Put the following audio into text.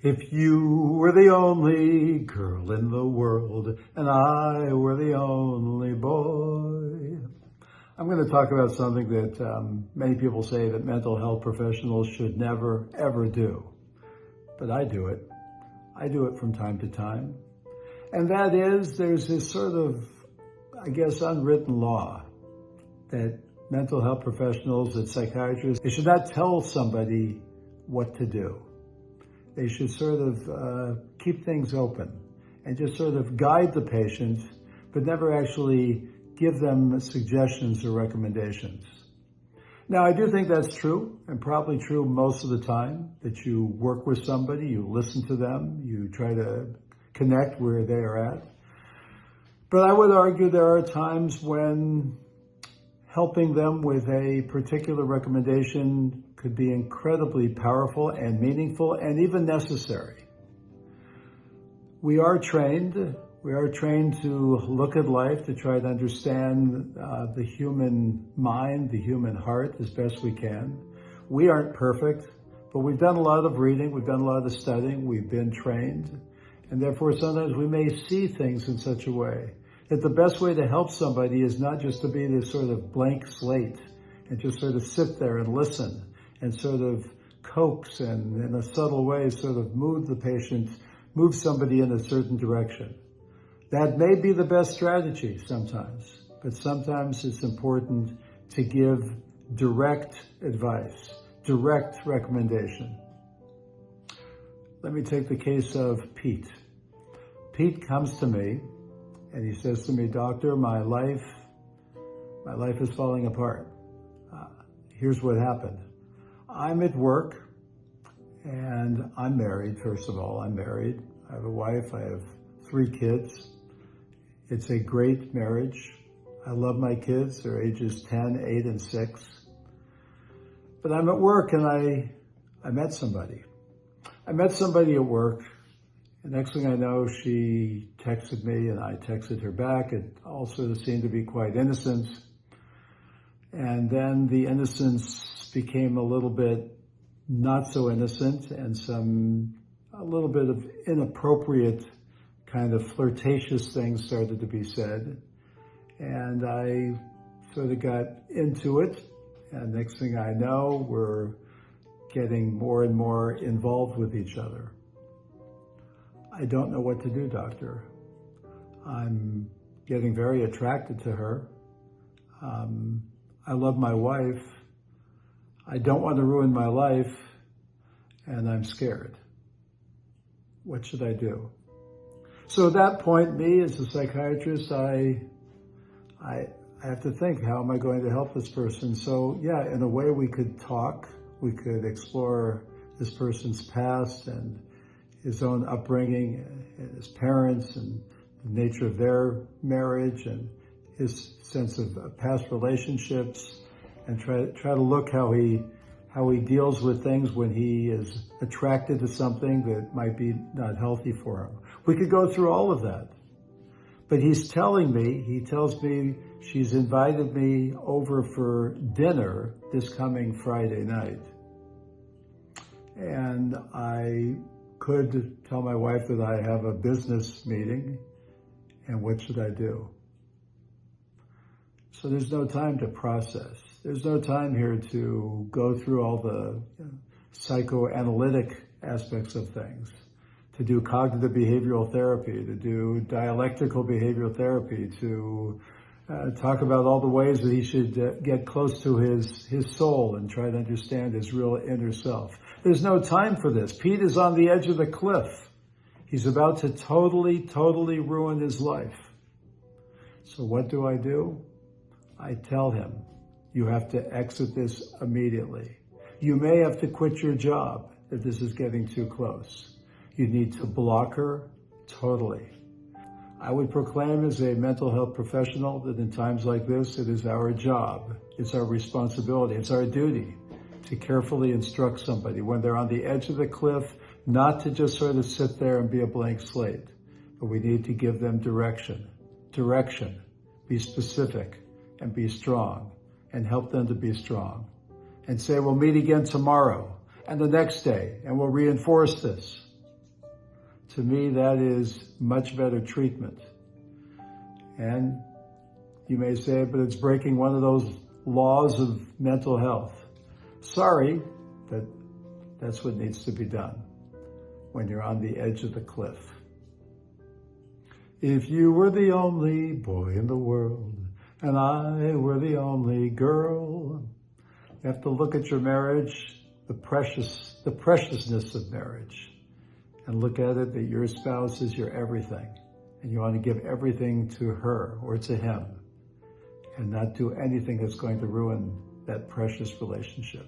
If you were the only girl in the world and I were the only boy. I'm going to talk about something that many people say that mental health professionals should never, ever do. But I do it. I do it from time to time. And that is, there's this sort of, I guess, unwritten law that mental health professionals and psychiatrists, they should not tell somebody what to do. They should sort of keep things open and just sort of guide the patient, but never actually give them suggestions or recommendations. Now, I do think that's true, and probably true most of the time, that you work with somebody, you listen to them, you try to connect where they are at. But I would argue there are times when helping them with a particular recommendation could be incredibly powerful and meaningful and even necessary. We are trained to look at life, to try to understand the human mind, the human heart as best we can. We aren't perfect, but we've done a lot of reading, we've done a lot of studying, we've been trained, and therefore sometimes we may see things in such a way that the best way to help somebody is not just to be this sort of blank slate and just sort of sit there and listen and sort of coax and in a subtle way sort of move somebody in a certain direction. That may be the best strategy sometimes, but sometimes it's important to give direct advice, direct recommendation. Let me take the case of Pete. Pete comes to me and he says to me, "Doctor, my life is falling apart. Here's what happened. I'm at work and I'm married, first of all. I'm married. I have a wife. I have 3 kids. It's a great marriage. I love my kids. They're ages 10, 8, and 6. But I'm at work and I met somebody. I met somebody at work. The next thing I know, she texted me and I texted her back. It all sort of seemed to be quite innocent. And then the innocence became a little bit not so innocent and a little bit of inappropriate kind of flirtatious things started to be said. And I sort of got into it. And next thing I know, we're getting more and more involved with each other. I don't know what to do, doctor. I'm getting very attracted to her. I love my wife. I don't want to ruin my life, and I'm scared. What should I do? So at that point, me as a psychiatrist, I have to think, how am I going to help this person? So yeah, in a way we could talk. We could explore this person's past and his own upbringing and his parents and the nature of their marriage and his sense of past relationships, and try to look how he deals with things when he is attracted to something that might be not healthy for him. We could go through all of that. But he tells me she's invited me over for dinner this coming Friday night. And I could tell my wife that I have a business meeting, and what should I do? So there's no time to process. There's no time here to go through all the psychoanalytic aspects of things, to do cognitive behavioral therapy, to do dialectical behavioral therapy, to talk about all the ways that he should get close to his soul and try to understand his real inner self. There's no time for this. Pete is on the edge of the cliff. He's about to totally ruin his life. So what do? I tell him, you have to exit this immediately. You may have to quit your job if this is getting too close. You need to block her totally. I would proclaim as a mental health professional that in times like this, it is our job, it's our responsibility, it's our duty to carefully instruct somebody when they're on the edge of the cliff, not to just sort of sit there and be a blank slate, but we need to give them direction, be specific and be strong, and help them to be strong. And say, we'll meet again tomorrow and the next day, and we'll reinforce this. To me, that is much better treatment. And you may say, but it's breaking one of those laws of mental health. Sorry, but that's what needs to be done when you're on the edge of the cliff. If you were the only boy in the world and I were the only girl, you have to look at your marriage, the preciousness of marriage, and look at it that your spouse is your everything. And you want to give everything to her or to him and not do anything that's going to ruin that precious relationship.